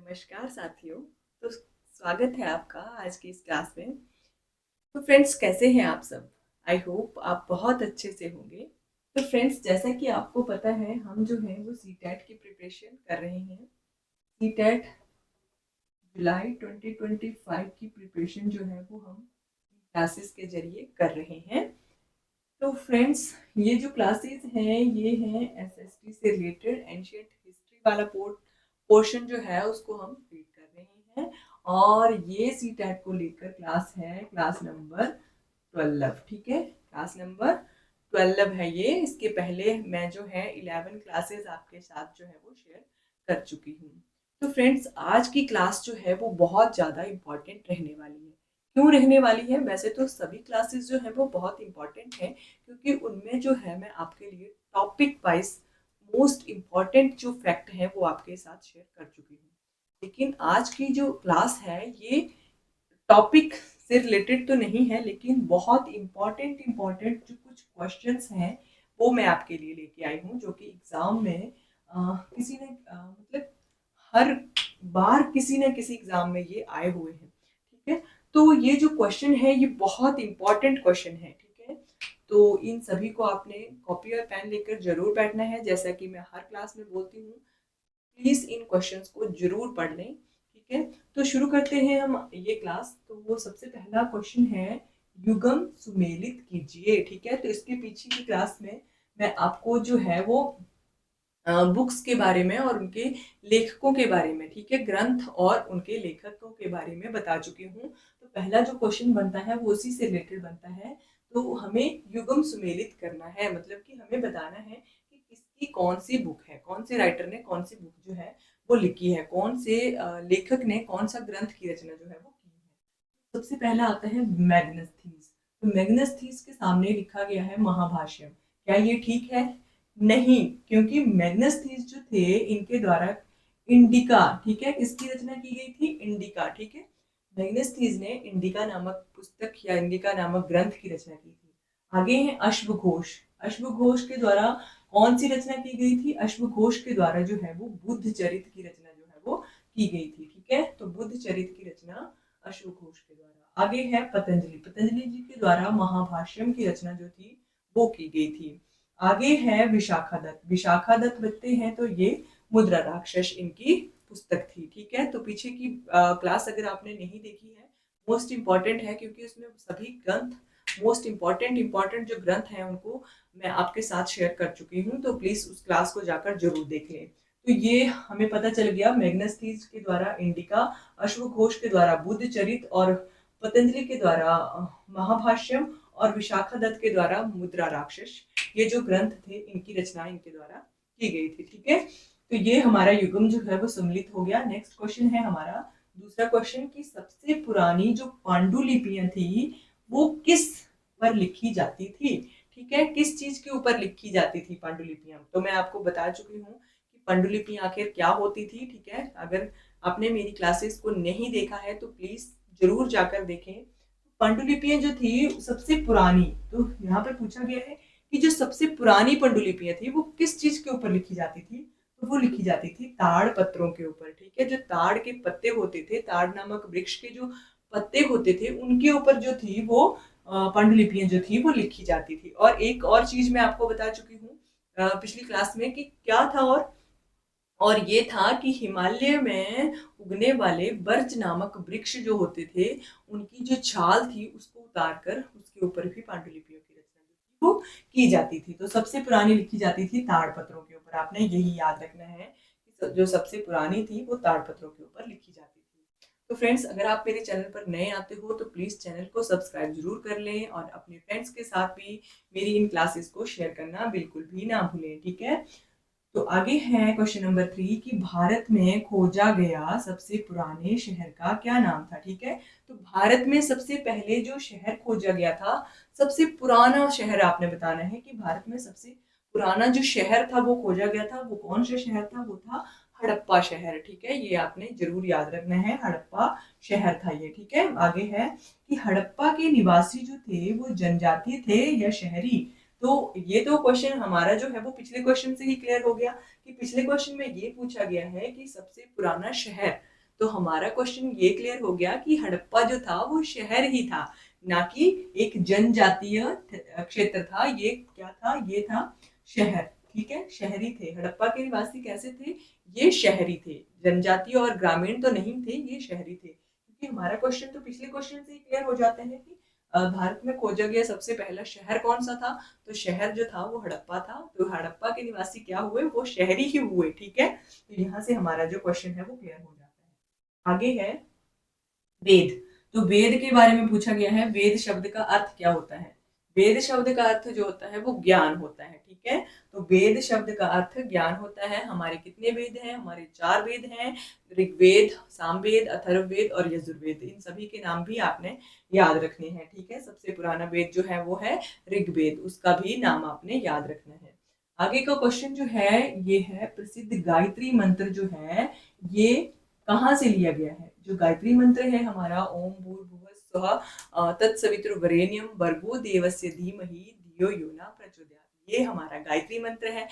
नमस्कार साथियों। तो स्वागत है आपका आज की इस क्लास में। तो फ्रेंड्स, कैसे हैं आप सब? आई होप आप बहुत अच्छे से होंगे। तो फ्रेंड्स, जैसा कि आपको पता है, हम जो है वो सीटेट की प्रिपरेशन कर रहे हैं। सीटेट जुलाई 2025 की प्रिपरेशन जो है वो हम क्लासेस के जरिए कर रहे हैं। तो फ्रेंड्स, ये जो क्लासेस हैं ये हैं एसएसटी से रिलेटेड एंशियंट हिस्ट्री वाला पोर्शन जो है उसको हम रीड कर रहे हैं। और ये सीटेट को लेकर क्लास है, क्लास नंबर 12। ठीक है, क्लास नंबर 12 है ये। इसके पहले मैं जो है 11 क्लासेस आपके साथ जो है वो शेयर कर चुकी हूँ। तो फ्रेंड्स, आज की क्लास जो है वो बहुत ज़्यादा इम्पॉर्टेंट रहने वाली है। क्यों रहने वाली है? वैसे तो सभी क्लासेस जो है वो बहुत इम्पॉर्टेंट है, क्योंकि उनमें जो है मैं आपके लिए टॉपिक वाइज मोस्ट इम्पॉर्टेंट जो फैक्ट है वो आपके साथ शेयर कर चुकी हूँ। लेकिन आज की जो क्लास है ये टॉपिक से रिलेटेड तो नहीं है, लेकिन बहुत इम्पॉर्टेंट जो कुछ क्वेश्चंस हैं वो मैं आपके लिए लेके आई हूँ, जो कि एग्जाम में किसी ने मतलब हर बार किसी न किसी एग्जाम में ये आए हुए हैं। ठीक है, तो ये जो क्वेश्चन है ये बहुत इंपॉर्टेंट क्वेश्चन है। ठीक है, तो इन सभी को आपने कॉपी और पेन लेकर जरूर बैठना है। जैसा कि मैं हर क्लास में बोलती हूँ, प्लीज इन क्वेश्चंस को जरूर पढ़ लें। ठीक है, तो शुरू करते हैं हम ये क्लास। तो वो सबसे पहला क्वेश्चन है, युगम सुमेलित कीजिए। ठीक है, तो इसके पीछे की क्लास में मैं आपको जो है वो बुक्स के बारे में और उनके लेखकों के बारे में, ठीक है, ग्रंथ और उनके लेखकों के बारे में बता चुकी हूँ। तो पहला जो क्वेश्चन बनता है वो उसी से रिलेटेड बनता है। तो हमें युगम सुमेलित करना है, मतलब कि हमें बताना है कि किसकी कौन सी बुक है, कौन से राइटर ने कौन सी बुक जो है वो लिखी है, कौन से लेखक ने कौन सा ग्रंथ की रचना जो है वो की है। सबसे पहला आता है मैग्नस थीस। तो मैग्नस थीस के सामने लिखा गया है महाभाष्यम। क्या ये ठीक है? नहीं, क्योंकि मैग्नस थीस जो थे इनके द्वारा इंडिका, ठीक है, किसकी रचना की गई थी? इंडिका। ठीक है, मैग्नस थीस ने इंडिका नामक पुस्तक या इंडिका नामक ग्रंथ की रचना की थी। आगे है अश्वघोष। अश्वघोष के द्वारा कौन सी रचना की गई थी? अश्वघोष के द्वारा जो है वो बुद्ध चरित की रचना जो है वो की गई थी। ठीक है, तो बुद्ध चरित की रचना अश्वघोष के द्वारा। आगे है पतंजलि। पतंजलि जी के द्वारा महाभाष्यम की रचना जो थी वो की गई थी। आगे है विशाखादत्त। विशाखादत्त बचते हैं तो ये मुद्रा राक्षस इनकी पुस्तक थी। ठीक है, तो पीछे की क्लास अगर आपने नहीं देखी है, मोस्ट इम्पॉर्टेंट है, क्योंकि उसमें सभी ग्रंथ मोस्ट इम्पॉर्टेंट जो ग्रंथ हैं उनको मैं आपके साथ शेयर कर चुकी हूँ। तो प्लीज उस क्लास को जाकर जरूर देख लें। तो ये हमें पता चल गया, मैग्नस थीस के द्वारा इंडिका, अश्वघोष के द्वारा बुद्ध चरित और पतंजलि के द्वारा महाभाष्यम और विशाखादत्त के द्वारा मुद्रा राक्षस, ये जो ग्रंथ थे इनकी रचना इनके द्वारा की गई थी। ठीक है, तो ये हमारा युगम जो है वो सम्मिलित हो गया। नेक्स्ट क्वेश्चन है हमारा दूसरा क्वेश्चन की सबसे पुरानी जो पांडुलिपियां थी वो किस पर लिखी जाती थी? ठीक है, किस चीज के ऊपर लिखी जाती थी पांडुलिपियां? तो मैं आपको बता चुकी हूँ कि पांडुलिपियां आखिर क्या होती थी। ठीक है, अगर आपने मेरी क्लासेस को नहीं देखा है तो प्लीज जरूर जाकर देखें। पांडुलिपियां जो थी सबसे पुरानी, तो यहाँ पर पूछा गया है कि जो सबसे पुरानी पांडुलिपियां थी वो किस चीज के ऊपर लिखी जाती थी? तो वो लिखी जाती थी ताड़ पत्रों के ऊपर। ठीक है, जो ताड़ के पत्ते होते थे, ताड़ नामक वृक्ष के जो पत्ते होते थे उनके ऊपर जो थी वो पांडुलिपियां जो थी वो लिखी जाती थी। और एक और चीज मैं आपको बता चुकी हूँ पिछली क्लास में कि क्या था, और ये था कि हिमालय में उगने वाले बर्च नामक वृक्ष जो होते थे उनकी जो छाल थी उसको उतारकर उसके ऊपर भी पांडुलिपियों की रचना जो थी वो की जाती थी। तो सबसे पुरानी लिखी जाती थी ताड़पत्रों के ऊपर। आपने यही याद रखना है कि जो सबसे पुरानी थी वो ताड़पत्रों के ऊपर लिखी जाती थी। तो फ्रेंड्स, अगर आप मेरे चैनल पर नए आते हो तो प्लीज चैनल को सब्सक्राइब जरूर कर लें और अपने फ्रेंड्स के साथ भी मेरी इन क्लासेस को शेयर करना बिल्कुल भी ना भूलें। ठीक है, तो आगे है क्वेश्चन नंबर 3 कि भारत में खोजा गया सबसे पुराने शहर का क्या नाम था? ठीक है, तो भारत में सबसे पहले जो शहर खोजा गया था, सबसे पुराना शहर आपने बताना है कि भारत में सबसे पुराना जो शहर था वो खोजा गया था, वो कौन सा शहर था? वो था हड़प्पा शहर। ठीक है, ये आपने जरूर याद रखना है, हड़प्पा शहर था ये। ठीक है, आगे है कि हड़प्पा के निवासी जो थे वो जनजातीय थे या शहरी? तो ये तो क्वेश्चन हमारा जो है वो पिछले क्वेश्चन से ही क्लियर हो गया कि पिछले क्वेश्चन में ये पूछा गया है कि सबसे पुराना शहर तो हमारा क्वेश्चन ये क्लियर हो गया कि हड़प्पा जो था वो शहर ही था, ना कि एक जनजातीय क्षेत्र था। ये क्या था? ये था शहर। ठीक है, शहरी थे हड़प्पा के निवासी। कैसे थे? ये शहरी थे, जनजातीय और ग्रामीण तो नहीं थे, ये शहरी थे। क्योंकि हमारा क्वेश्चन तो पिछले क्वेश्चन से ही क्लियर हो जाते हैं कि भारत में खोजा गया सबसे पहला शहर कौन सा था। तो शहर जो था वो हड़प्पा था। तो हड़प्पा के निवासी क्या हुए? वो शहरी ही हुए। ठीक है, तो यहाँ से हमारा जो क्वेश्चन है वो क्लियर हो जाता है। आगे है वेद। तो वेद के बारे में पूछा गया है। वेद शब्द का अर्थ क्या होता है? वेद शब्द का अर्थ जो होता है वो ज्ञान होता है। ठीक है, तो वेद शब्द का अर्थ ज्ञान होता है। हमारे कितने वेद हैं? हमारे 4 वेद हैं, ऋग्वेद, सामवेद, अथर्ववेद और यजुर्वेद। इन सभी के नाम भी आपने याद रखने हैं। ठीक है, सबसे पुराना वेद जो है वो है ऋग्वेद, उसका भी नाम आपने याद रखना है। आगे का क्वेश्चन जो है ये है, प्रसिद्ध गायत्री मंत्र जो है ये कहाँ से लिया गया है? जो गायत्री मंत्र है हमारा, ओम भूर्भुवः स्वः तत्सवितुर्वरेण्यं भर्गो देवस्य धीमहि धियो यो न प्रचोदयात्। ये हमारा गायत्री मंत्र है।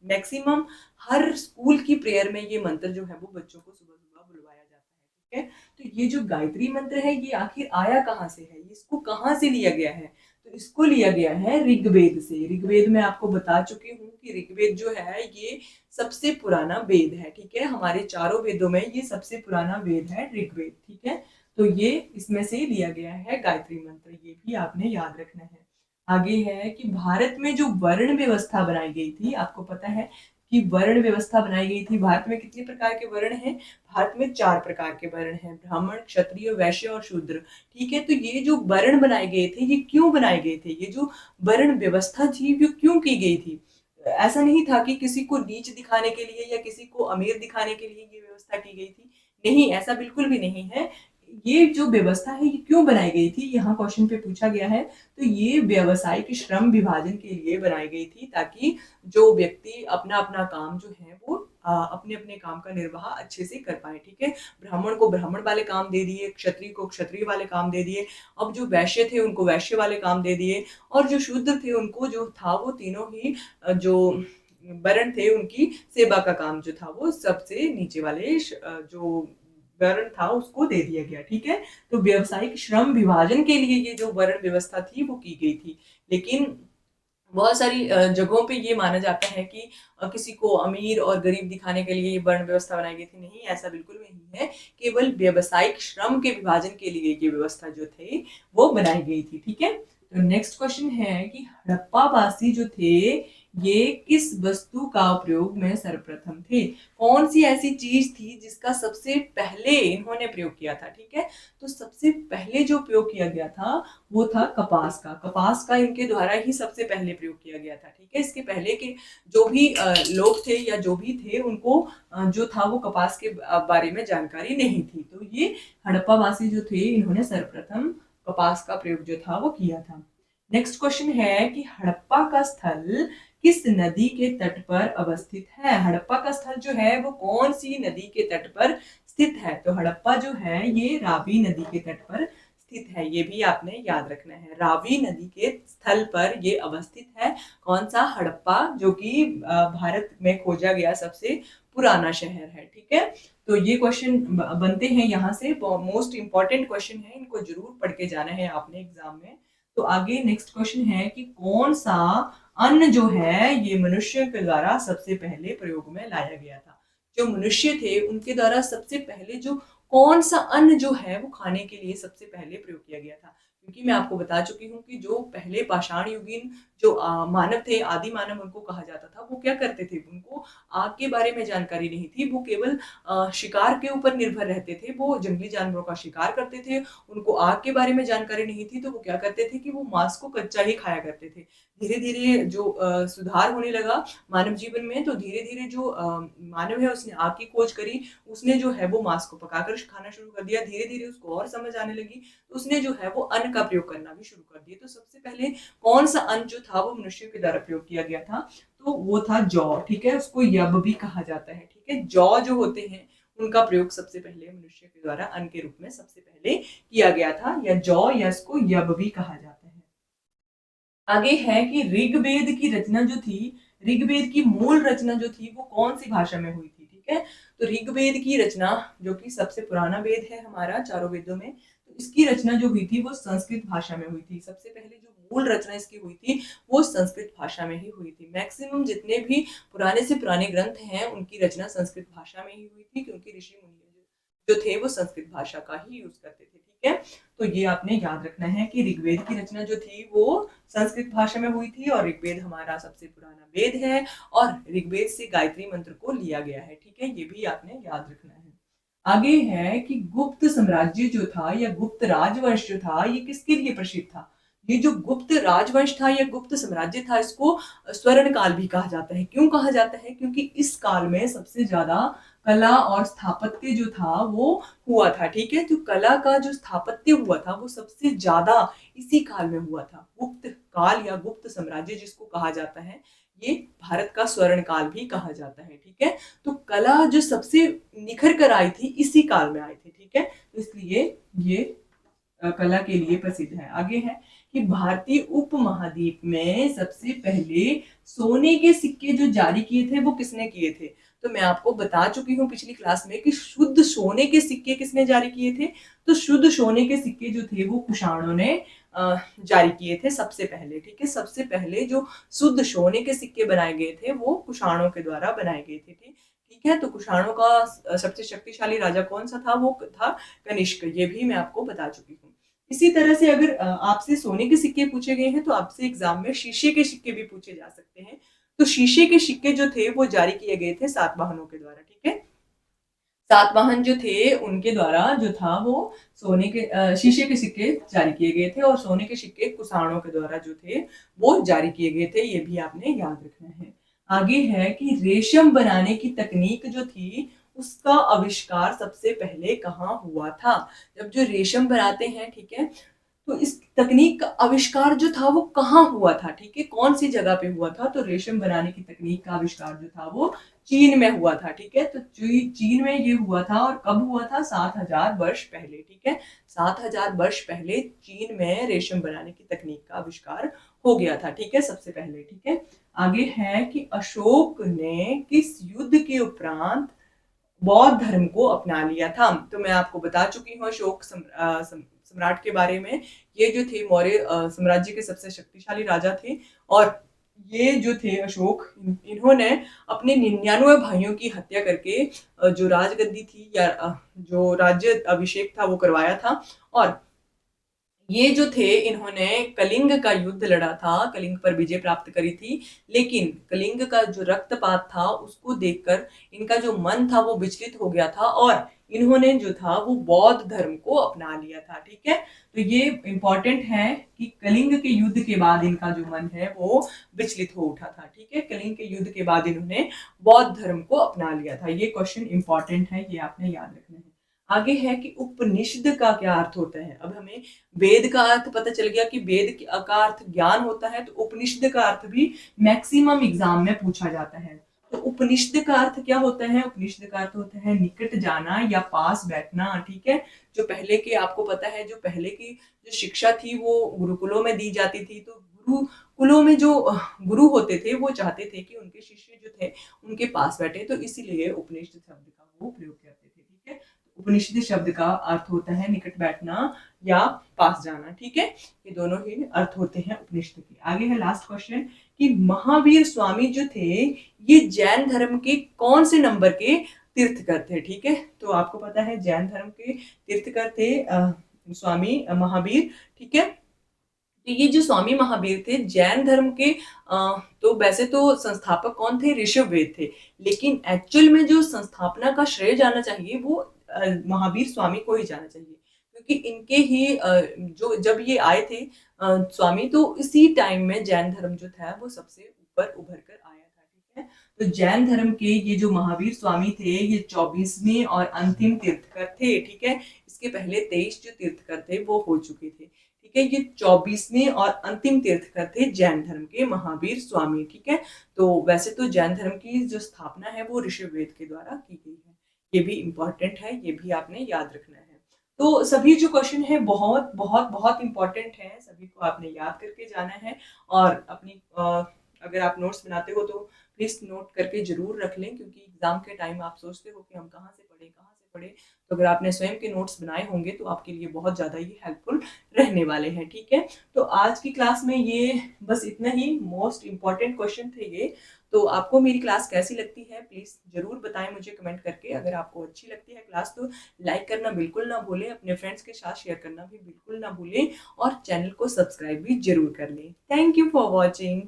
मैक्सिमम हर स्कूल की प्रेयर में ये मंत्र जो है वो बच्चों को सुबह सुबह बुलवाया जाता है। ठीक है, तो ये जो गायत्री मंत्र है ये आखिर आया कहाँ से है? इसको कहाँ से लिया गया है? तो इसको लिया गया है ऋग्वेद से। ऋग्वेद में आपको बता चुकी हूँ कि ऋग्वेद जो है ये सबसे पुराना वेद है। ठीक है, हमारे चारों वेदों में ये सबसे पुराना वेद है ऋग्वेद। ठीक है, तो ये इसमें से लिया गया है गायत्री मंत्र, ये भी आपने याद रखना है। आगे है कि भारत में जो वर्ण व्यवस्था बनाई गई थी, आपको पता है कि वर्ण व्यवस्था बनाई गई थी। भारत में कितने प्रकार के वर्ण हैं? भारत में 4 प्रकार के वर्ण हैं, ब्राह्मण, क्षत्रिय, वैश्य और शूद्र। ठीक है, तो ये जो वर्ण बनाए गए थे ये क्यों बनाए गए थे? ये जो वर्ण व्यवस्था थी वो क्यों की गई थी? ऐसा नहीं था कि किसी को नीच दिखाने के लिए या किसी को अमीर दिखाने के लिए ये व्यवस्था की गई थी। नहीं, ऐसा बिल्कुल भी नहीं है। ये जो व्यवस्था है ये क्यों बनाई गई थी, यहाँ क्वेश्चन पे पूछा गया है। तो ये व्यावसायिक श्रम विभाजन के लिए बनाई गई थी, ताकि जो व्यक्ति अपना अपना काम जो है वो अपने अपने काम का निर्वाह अच्छे से कर पाए। ठीक है, ब्राह्मण को ब्राह्मण वाले काम दे दिए, क्षत्रिय को क्षत्रिय वाले काम दे दिए, अब जो वैश्य थे उनको वैश्य वाले काम दे दिए, और जो शूद्र थे उनको जो था वो तीनों ही जो वर्ण थे उनकी सेवा का काम जो था वो सबसे नीचे वाले जो वर्ण था उसको दे दिया गया। ठीक है, तो व्यावसायिक श्रम विभाजन के लिए ये जो वर्ण व्यवस्था थी वो की गई थी। लेकिन बहुत सारी जगहों पे ये माना जाता है कि किसी को अमीर और गरीब दिखाने के लिए ये वर्ण व्यवस्था बनाई गई थी। नहीं, ऐसा बिल्कुल भी नहीं है। केवल व्यावसायिक श्रम के विभाजन के लिए ये व्यवस्था जो थी वो बनाई गई थी। ठीक है, तो नेक्स्ट क्वेश्चन है कि हड़प्पा वासी जो थे ये किस वस्तु का प्रयोग में सर्वप्रथम थे? कौन सी ऐसी चीज थी जिसका सबसे पहले इन्होंने प्रयोग किया था? ठीक है, तो सबसे पहले जो प्रयोग किया गया था वो था कपास का। कपास का इनके द्वारा ही सबसे पहले प्रयोग किया गया था। ठीक है, इसके पहले के जो भी लोग थे या जो भी थे उनको जो था वो कपास के बारे में जानकारी नहीं थी। तो ये हड़प्पा वासी जो थे इन्होंने सर्वप्रथम कपास का प्रयोग जो था वो किया था। नेक्स्ट क्वेश्चन है कि हड़प्पा का स्थल किस नदी के तट पर अवस्थित है? हड़प्पा का स्थल जो है वो कौन सी नदी के तट पर स्थित है? तो हड़प्पा जो है ये रावी नदी के तट पर स्थित है, ये भी आपने याद रखना है। रावी नदी के स्थल पर ये अवस्थित है। कौन सा? हड़प्पा, जो कि भारत में खोजा गया सबसे पुराना शहर है। ठीक है, तो ये क्वेश्चन बनते हैं यहाँ से, मोस्ट इंपॉर्टेंट क्वेश्चन है, इनको जरूर पढ़ के जाना है आपने एग्जाम में। तो आगे नेक्स्ट क्वेश्चन है कि कौन सा अन्न जो है ये मनुष्य के द्वारा सबसे पहले प्रयोग में लाया गया था? जो मनुष्य थे उनके द्वारा सबसे पहले जो कौन सा अन्न जो है वो खाने के लिए सबसे पहले प्रयोग किया गया था? क्योंकि मैं आपको बता चुकी हूँ कि जो पहले पाषाण युगीन जो मानव थे, आदि मानव उनको कहा जाता था, वो क्या करते थे? उनको आग के बारे में जानकारी नहीं थी, वो केवल शिकार के ऊपर निर्भर रहते थे, वो जंगली जानवरों का शिकार करते थे, उनको आग के बारे में जानकारी नहीं थी, तो वो क्या करते थे कि वो मांस को कच्चा ही खाया करते थे। धीरे धीरे जो सुधार होने लगा मानव जीवन में, तो धीरे धीरे जो मानव है उसने आग की खोज करी, उसने जो है वो मांस को पकाकर खाना शुरू कर दिया। धीरे धीरे उसको और समझ आने लगी, तो उसने जो है वो अन्न का प्रयोग करना भी शुरू कर दिया। तो सबसे पहले कौन सा अन्न जो था वो मनुष्य के द्वारा प्रयोग किया गया था? तो वो था जौ। ठीक है, उसको यब भी कहा जाता है। ठीक है, जौ जो होते हैं उनका प्रयोग सबसे पहले मनुष्य के द्वारा अन्न के रूप में सबसे पहले किया गया था, या जौ, या इसको यब भी कहा जाता है। आगे है कि ऋग्वेद की रचना जो थी, ऋग्वेद की मूल रचना जो थी वो कौन सी भाषा में हुई थी? ठीक ठीक है। तो ऋग्वेद की रचना, जो कि सबसे पुराना वेद है हमारा चारों वेदों में, तो इसकी रचना जो हुई थी वो संस्कृत भाषा में हुई थी। सबसे पहले जो मूल रचना इसकी हुई थी वो संस्कृत भाषा में ही हुई थी। मैक्सिमम जितने भी पुराने से पुराने ग्रंथ हैं उनकी रचना संस्कृत भाषा में ही हुई थी, क्योंकि ऋषि मुनि जो थे वो संस्कृत भाषा का ही यूज करते थे। ठीक है, तो ये आपने याद रखना है कि ऋग्वेद की रचना जो थी वो संस्कृत भाषा में हुई थी, और ऋग्वेद हमारा सबसे पुराना वेद है, और ऋग्वेद से गायत्री मंत्र को लिया गया है। ठीक है, ये भी आपने याद रखना है। आगे है कि गुप्त साम्राज्य जो था या गुप्त राजवंश जो था ये किसके लिए प्रसिद्ध था। ये जो गुप्त राजवंश था या गुप्त साम्राज्य था, इसको स्वर्ण काल भी कहा जाता है। क्यों कहा जाता है? क्योंकि इस काल में सबसे ज्यादा कला और स्थापत्य जो था वो हुआ था। ठीक है, तो कला का जो स्थापत्य हुआ था वो सबसे ज्यादा इसी काल में हुआ था। गुप्त काल या गुप्त साम्राज्य जिसको कहा जाता है, ये भारत का स्वर्ण काल भी कहा जाता है। ठीक है, तो कला जो सबसे निखर कर आई थी इसी काल में आई थी। ठीक है, तो इसलिए ये कला के लिए प्रसिद्ध है। आगे है कि भारतीय उपमहाद्वीप में सबसे पहले सोने के सिक्के जो जारी किए थे वो किसने किए थे। तो मैं आपको बता चुकी हूँ पिछली क्लास में कि शुद्ध सोने के सिक्के किसने जारी किए थे। तो शुद्ध सोने के सिक्के जो थे वो कुषाणों ने जारी किए थे सबसे पहले। ठीक है, सबसे पहले जो शुद्ध सोने के सिक्के बनाए गए थे वो कुषाणों के द्वारा बनाए गए थे। ठीक है, तो कुषाणों का सबसे शक्तिशाली राजा कौन सा था? वो था कनिष्क। ये भी मैं आपको बता चुकी हूँ। इसी तरह से अगर आपसे सोने के सिक्के पूछे गए हैं तो आपसे एग्जाम में शीशे के सिक्के भी पूछे जा सकते हैं। तो शीशे के सिक्के जो थे वो जारी किए गए थे सातवाहनों के द्वारा। ठीक है, सातवाहन जो थे उनके द्वारा जो था वो सोने के शीशे के सिक्के जारी किए गए थे, और सोने के सिक्के कुषाणों के द्वारा जो थे वो जारी किए गए थे। ये भी आपने याद रखना है। आगे है कि रेशम बनाने की तकनीक जो थी उसका आविष्कार सबसे पहले कहाँ हुआ था। जब जो रेशम बनाते हैं, ठीक है, तो इस तकनीक का आविष्कार जो था वो कहाँ हुआ था। ठीक है, कौन सी जगह पे हुआ था? तो रेशम बनाने की तकनीक का आविष्कार जो था वो चीन में हुआ था। ठीक है, तो चीन में ये हुआ था, और कब हुआ था? 7000 वर्ष पहले। ठीक है, 7000 वर्ष पहले चीन में रेशम बनाने की तकनीक का आविष्कार हो गया था। ठीक है, सबसे पहले। ठीक है, आगे है कि अशोक ने किस युद्ध के उपरांत बौद्ध धर्म को अपना लिया था। तो मैं आपको बता चुकी हूँ अशोक सम्राट के बारे में। ये जो थे मौर्य साम्राज्य के सबसे शक्तिशाली राजा थे, और ये जो थे अशोक, इन्होंने अपने 99 भाइयों की हत्या करके जो राजगद्दी थी या जो राज्य अभिषेक था वो करवाया था। और ये जो थे इन्होंने कलिंग का युद्ध लड़ा था, कलिंग पर विजय प्राप्त करी थी। लेकिन कलिंग का जो रक्तपात था उसको देखकर इनका जो मन था वो विचलित हो गया था, और इन्होंने जो था वो बौद्ध धर्म को अपना लिया था। ठीक है, तो ये इंपॉर्टेंट है कि कलिंग के युद्ध के बाद इनका जो मन है वो विचलित हो उठा था। ठीक है, कलिंग के युद्ध के बाद इन्होंने बौद्ध धर्म को अपना लिया था। ये क्वेश्चन इंपॉर्टेंट है, ये आपने याद रखना है। आगे है कि उपनिषद का क्या अर्थ होता है। अब हमें वेद का अर्थ पता चल गया कि वेद का अर्थ ज्ञान होता है, तो उपनिषद का अर्थ भी मैक्सिमम एग्जाम में पूछा जाता है। तो उपनिषद का अर्थ क्या होता है? उपनिषद का अर्थ होता है निकट जाना या पास बैठना। ठीक है, जो पहले के आपको पता है, जो पहले की जो शिक्षा थी वो गुरुकुलों में दी जाती थी, तो गुरुकुलों में जो गुरु होते थे वो चाहते थे कि उनके शिष्य जो थे उनके पास बैठे, तो इसीलिए उपनिषद शब्द का वो प्रयोग करते थे। ठीक है, उपनिषद शब्द का अर्थ होता है निकट बैठना या पास जाना। ठीक है, ये दोनों ही अर्थ होते हैं उपनिषद के। आगे है लास्ट क्वेश्चन कि महावीर स्वामी जो थे ये जैन धर्म के कौन से नंबर के तीर्थकर थे। ठीक है, तो आपको पता है जैन धर्म के तीर्थकर थे स्वामी महावीर। ठीक है, तो ये जो स्वामी महावीर थे जैन धर्म के तो वैसे तो संस्थापक कौन थे? ऋषभवेद थे, लेकिन एक्चुअल में जो संस्थापना का श्रेय जाना चाहिए वो महावीर स्वामी को ही जाना चाहिए, क्योंकि इनके ही जो जब ये आए थे स्वामी, तो इसी टाइम में जैन धर्म जो था वो सबसे ऊपर उभर कर आया था। ठीक है, तो जैन धर्म के ये जो महावीर स्वामी थे ये 24वें और अंतिम तीर्थकर थे। ठीक है, इसके पहले 23 जो तीर्थकर थे वो हो चुके थे। ठीक है, ये 24वें और अंतिम तीर्थकर थे जैन धर्म के महावीर स्वामी। ठीक है, तो वैसे तो जैन धर्म की जो स्थापना है वो ऋषभवेद के द्वारा की गई है। ये भी इंपॉर्टेंट है, ये भी आपने याद रखना है। तो सभी जो क्वेश्चन है बहुत बहुत बहुत इंपॉर्टेंट है, सभी को आपने याद करके जाना है। और अपनी अगर आप नोट्स बनाते हो तो प्लीज़ नोट करके ज़रूर रख लें, क्योंकि एग्ज़ाम के टाइम आप सोचते हो कि हम कहाँ से पढ़ें, कहाँ से पढ़ें। तो अगर आपने स्वयं के नोट्स बनाए होंगे तो आपके लिए बहुत ज़्यादा ये हेल्पफुल रहने वाले हैं, ठीक है। तो आज की क्लास में ये बस इतना ही, मोस्ट इम्पॉर्टेंट क्वेश्चन थे ये। तो आपको मेरी क्लास कैसी लगती है प्लीज़ ज़रूर बताएं मुझे कमेंट करके। अगर आपको अच्छी लगती है क्लास तो लाइक करना बिल्कुल ना भूलें, अपने फ्रेंड्स के साथ शेयर करना भी बिल्कुल ना भूलें और चैनल को सब्सक्राइब भी ज़रूर कर लें। Thank you for watching.